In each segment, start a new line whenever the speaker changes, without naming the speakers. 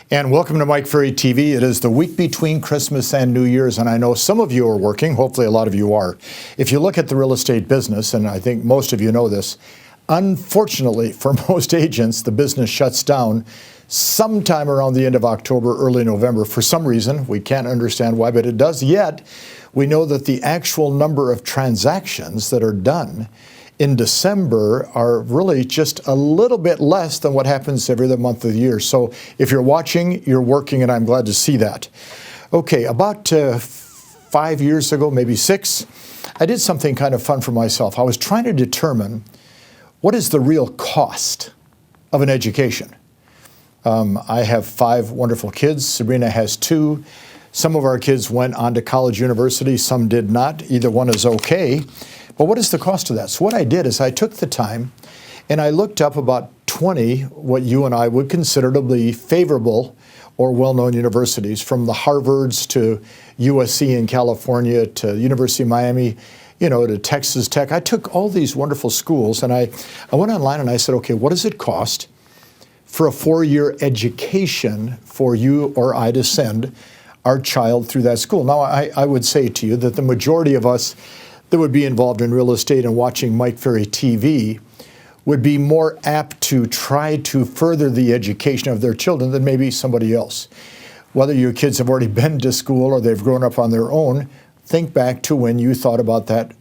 And welcome to Mike Ferry TV. It is the week between Christmas and New Year's, and I know some of you are working. Hopefully a lot of you are. If you look at the real estate business, and I think most of you know this, unfortunately for most agents, the business shuts down sometime around the end of October, early November. For some reason, we can't understand why, but it does. Yet, we know that the actual number of transactions that are done in December are really just a little bit less than what happens every other month of the year. So if you're watching, you're working, and I'm glad to see that. Okay, about 5 years ago, maybe 6, I did something kind of fun for myself. I was trying to determine what is the real cost of an education. I have 5 wonderful kids. Sabrina has 2. Some of our kids went on to college, university. Some did not. Either one is okay. But what is the cost of that? So what I did is I took the time and I looked up about 20 what you and I would consider to be favorable or well-known universities, from the Harvards to USC in California to University of Miami, to Texas Tech. I took all these wonderful schools and I went online and I said, okay, what does it cost for a 4-year education for you or I to send our child through that school? Now, I would say to you that the majority of us that would be involved in real estate and watching Mike Ferry TV would be more apt to try to further the education of their children than maybe somebody else. Whether your kids have already been to school or they've grown up on their own, think back to when you thought about that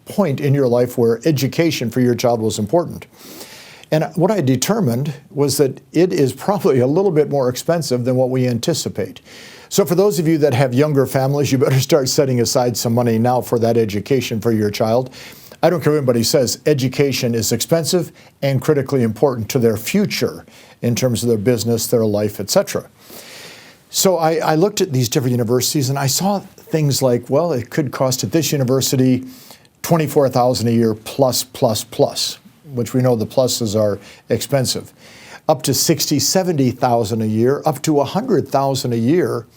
point in your life where education for your child was important. And what I determined was that it is probably a little bit more expensive than what we anticipate. So for those of you that have younger families, you better start setting aside some money now for that education for your child. I don't care what anybody says, education is expensive and critically important to their future in terms of their business, their life, etc. So I looked at these different universities and I saw things like, well, it could cost at this university $24,000 a year plus, which we know the pluses are expensive, up to $60,000, $70,000 a year, up to $100,000 a year,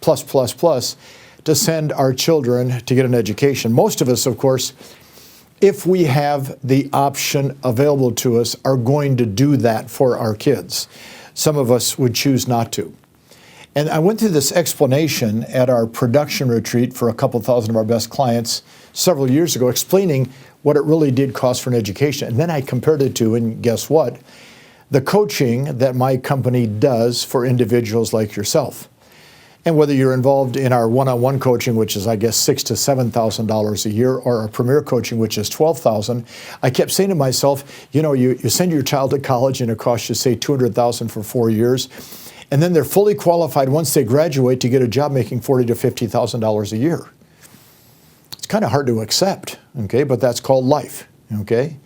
plus, to send our children to get an education. Most of us, of course, if we have the option available to us, are going to do that for our kids. Some of us would choose not to. And I went through this explanation at our production retreat for a couple thousand of our best clients several years ago, explaining what it really did cost for an education. And then I compared it to, and guess what? The coaching that my company does for individuals like yourself. And whether you're involved in our one-on-one coaching, which is, I guess, $6,000 to $7,000 a year, or our premier coaching, which is $12,000, I kept saying to myself, you send your child to college and it costs you, say, $200,000 for 4 years, and then they're fully qualified once they graduate to get a job making $40,000 to $50,000 a year. It's kind of hard to accept, okay, but that's called life, okay?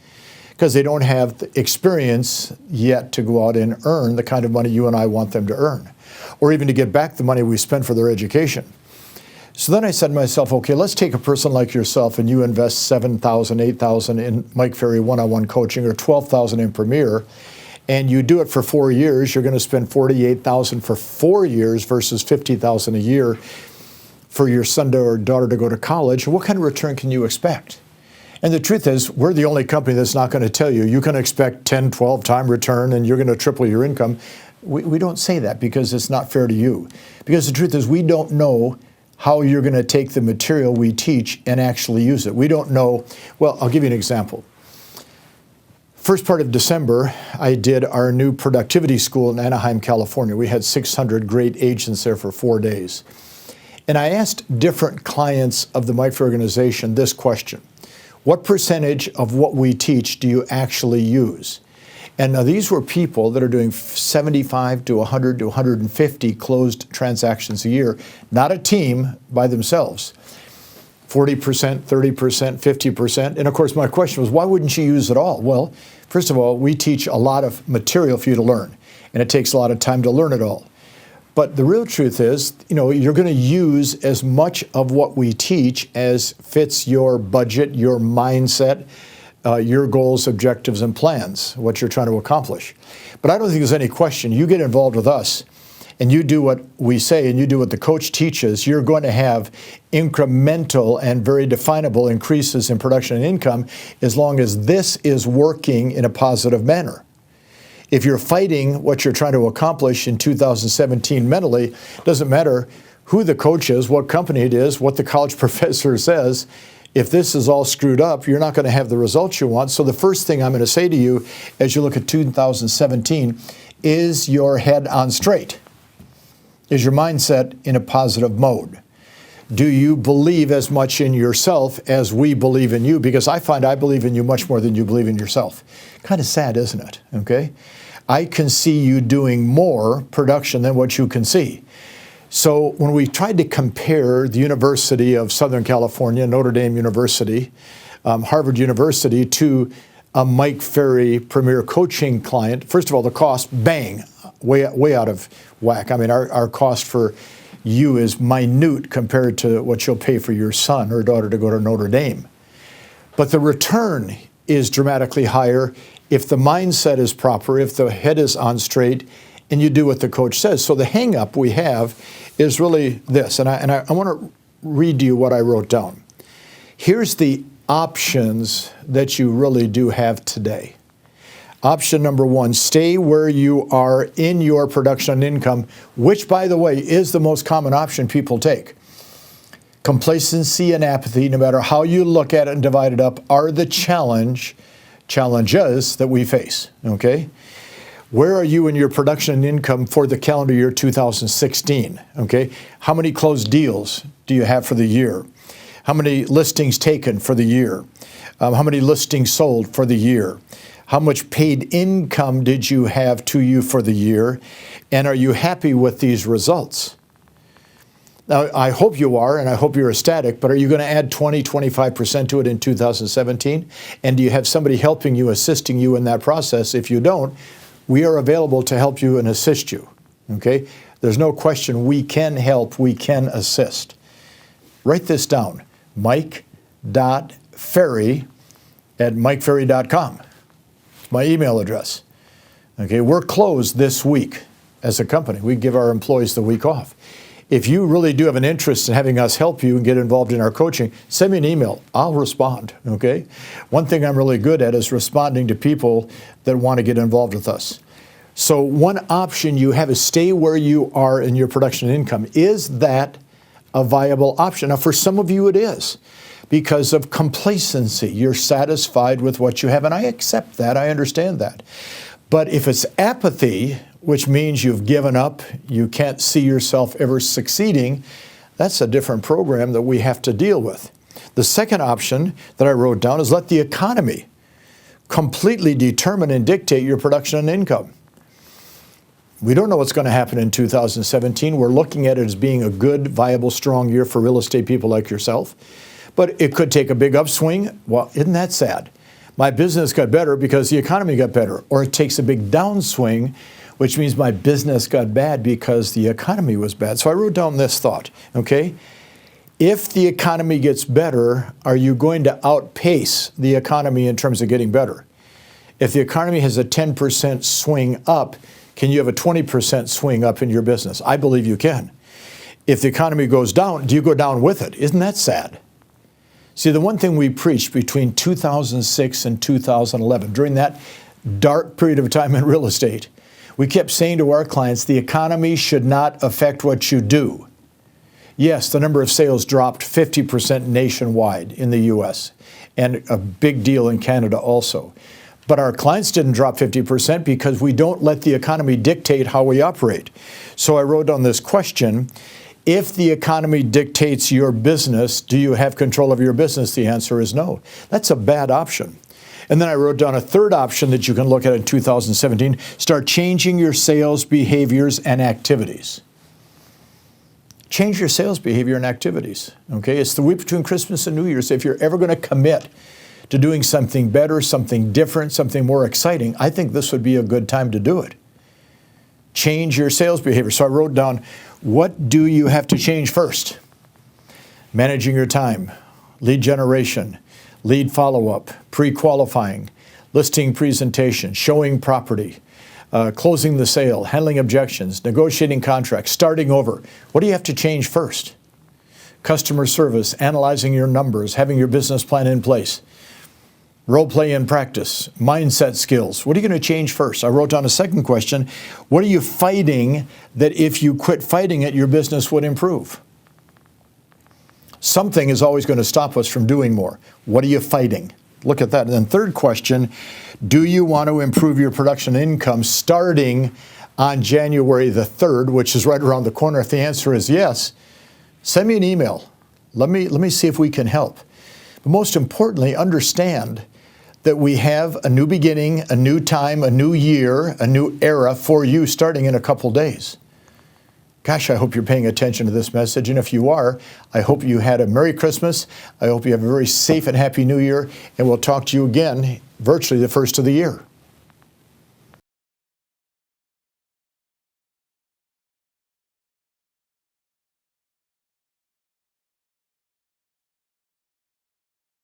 Because they don't have the experience yet to go out and earn the kind of money you and I want them to earn, or even to get back the money we spent for their education. So then I said to myself, okay, let's take a person like yourself and you invest $7,000, $8,000 in Mike Ferry one-on-one coaching, or $12,000 in Premier, and you do it for 4 years. You're going to spend $48,000 for 4 years versus $50,000 a year for your son or daughter to go to college. What kind of return can you expect? And the truth is, we're the only company that's not going to tell you, you can expect 10, 12 time return and you're going to triple your income. We don't say that because it's not fair to you. Because the truth is, we don't know how you're going to take the material we teach and actually use it. We don't know. Well, I'll give you an example. First part of December, I did our new productivity school in Anaheim, California. We had 600 great agents there for 4 days. And I asked different clients of the Mike Ferry organization this question: what percentage of what we teach do you actually use? And now these were people that are doing 75 to 100 to 150 closed transactions a year, not a team by themselves. 40%, 30%, 50%. And of course, my question was, why wouldn't you use it all? Well, first of all, we teach a lot of material for you to learn, and it takes a lot of time to learn it all. But the real truth is, you're going to use as much of what we teach as fits your budget, your mindset, your goals, objectives, and plans, what you're trying to accomplish. But I don't think there's any question. You get involved with us, and you do what we say, and you do what the coach teaches, you're going to have incremental and very definable increases in production and income as long as this is working in a positive manner. If you're fighting what you're trying to accomplish in 2017 mentally, it doesn't matter who the coach is, what company it is, what the college professor says. If this is all screwed up, you're not going to have the results you want. So the first thing I'm going to say to you as you look at 2017 is your head on straight. Is your mindset in a positive mode? Do you believe as much in yourself as we believe in you? Because I find I believe in you much more than you believe in yourself. Kind of sad, isn't it? Okay? I can see you doing more production than what you can see. So when we tried to compare the University of Southern California, Notre Dame University, Harvard University, to a Mike Ferry Premier Coaching client, first of all, the cost, bang, way out of whack. I mean, our cost for you is minute compared to what you'll pay for your son or daughter to go to Notre Dame. But the return is dramatically higher if the mindset is proper, if the head is on straight, and you do what the coach says. So the hang up we have is really this, and I want to read you what I wrote down. Here's the options that you really do have today. Option number one, stay where you are in your production and income, which, by the way, is the most common option people take. Complacency and apathy, no matter how you look at it and divide it up, are the challenges that we face, okay? Where are you in your production and income for the calendar year 2016, okay? How many closed deals do you have for the year? How many listings taken for the year? How many listings sold for the year? How much paid income did you have to you for the year? And are you happy with these results? Now, I hope you are, and I hope you're ecstatic, but are you going to add 20, 25% to it in 2017? And do you have somebody helping you, assisting you in that process? If you don't, we are available to help you and assist you, okay? There's no question we can help, we can assist. Write this down, mike.ferry@mikeferry.com. My email address. Okay, we're closed this week as a company. We give our employees the week off. If you really do have an interest in having us help you and get involved in our coaching, send me an email. I'll respond, okay? One thing I'm really good at is responding to people that want to get involved with us. So one option you have is stay where you are in your production income. Is that a viable option? Now, for some of you it is. Because of complacency, you're satisfied with what you have, and I accept that, I understand that. But if it's apathy, which means you've given up, you can't see yourself ever succeeding, that's a different program that we have to deal with. The second option that I wrote down is let the economy completely determine and dictate your production and income. We don't know what's going to happen in 2017. We're looking at it as being a good, viable, strong year for real estate people like yourself. But it could take a big upswing. Well, isn't that sad? My business got better because the economy got better. Or it takes a big downswing, which means my business got bad because the economy was bad. So I wrote down this thought, okay? If the economy gets better, are you going to outpace the economy in terms of getting better? If the economy has a 10% swing up, can you have a 20% swing up in your business? I believe you can. If the economy goes down, do you go down with it? Isn't that sad? See, the one thing we preached between 2006 and 2011, during that dark period of time in real estate, we kept saying to our clients, the economy should not affect what you do. Yes, the number of sales dropped 50% nationwide in the U.S. and a big deal in Canada also. But our clients didn't drop 50% because we don't let the economy dictate how we operate. So I wrote down this question. If the economy dictates your business, do you have control of your business? The answer is no. That's a bad option. And then I wrote down a third option that you can look at in 2017. Start changing your sales behaviors and activities. Change your sales behavior and activities. Okay, it's the week between Christmas and New Year's. If you're ever going to commit to doing something better, something different, something more exciting, I think this would be a good time to do it. Change your sales behavior. So I wrote down, what do you have to change first? Managing your time, lead generation, lead follow-up, pre-qualifying, listing presentation, showing property, closing the sale, handling objections, negotiating contracts, starting over. What do you have to change first? Customer service, analyzing your numbers, having your business plan in place. Role play in practice, mindset skills. What are you going to change first? I wrote down a second question. What are you fighting that if you quit fighting it, your business would improve? Something is always going to stop us from doing more. What are you fighting? Look at that. And then third question, do you want to improve your production income starting on January the 3rd, which is right around the corner? If the answer is yes, send me an email. Let me see if we can help. But most importantly, understand that we have a new beginning, a new time, a new year, a new era for you starting in a couple days. Gosh, I hope you're paying attention to this message. And if you are, I hope you had a Merry Christmas. I hope you have a very safe and happy New Year. And we'll talk to you again virtually the first of the year.